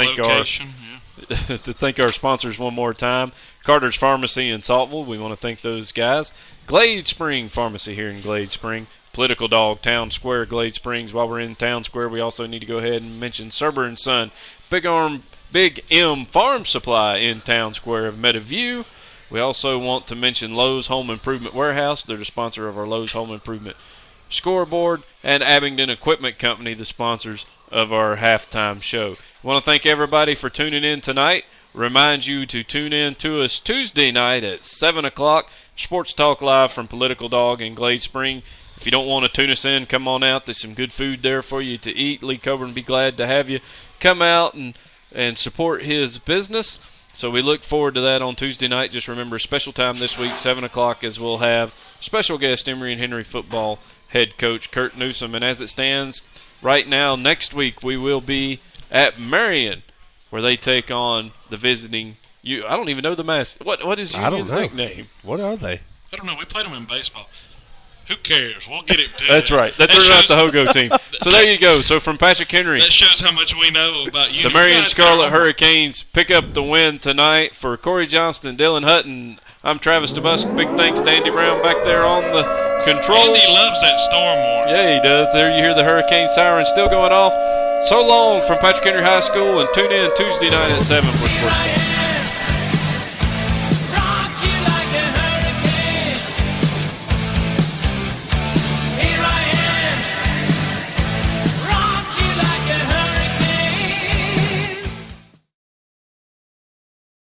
thank our sponsors one more time. Carter's Pharmacy in Saltville, we want to thank those guys. Glade Spring Pharmacy here in Glade Spring. Political Dog, Town Square, Glade Springs. While we're in Town Square, we also need to go ahead and mention Serber & Son, Big M Farm Supply in Town Square of Meadowview. We also want to mention Lowe's Home Improvement Warehouse. They're the sponsor of our Lowe's Home Improvement Scoreboard, and Abingdon Equipment Company, the sponsors of our halftime show. I want to thank everybody for tuning in tonight. Remind you to tune in to us Tuesday night at 7 o'clock. Sports Talk Live from Political Dog in Glade Spring. If you don't want to tune us in, come on out. There's some good food there for you to eat. Lee Coburn will be glad to have you come out and support his business. So we look forward to that on Tuesday night. Just remember, special time this week, 7 o'clock, as we'll have special guest Emory and Henry football head coach Kurt Newsom. And as it stands right now, next week we will be at Marion, where they take on the visiting. I don't even know the mascot. What is Union's nickname? What are they? I don't know. We played them in baseball. Who cares? We'll get it to That's right. They're not the Hogo team. So there you go. So from Patrick Henry. That shows how much we know about you. The Marion Scarlet Hurricanes pick up the win tonight. For Corey Johnston, Dylan Hutton, I'm Travis DeBusk. Big thanks to Andy Brown back there on the controls. Andy loves that storm warning. Yeah, he does. There you hear the hurricane siren still going off. So long from Patrick Henry High School, and tune in Tuesday night at 7 for Sports Talk.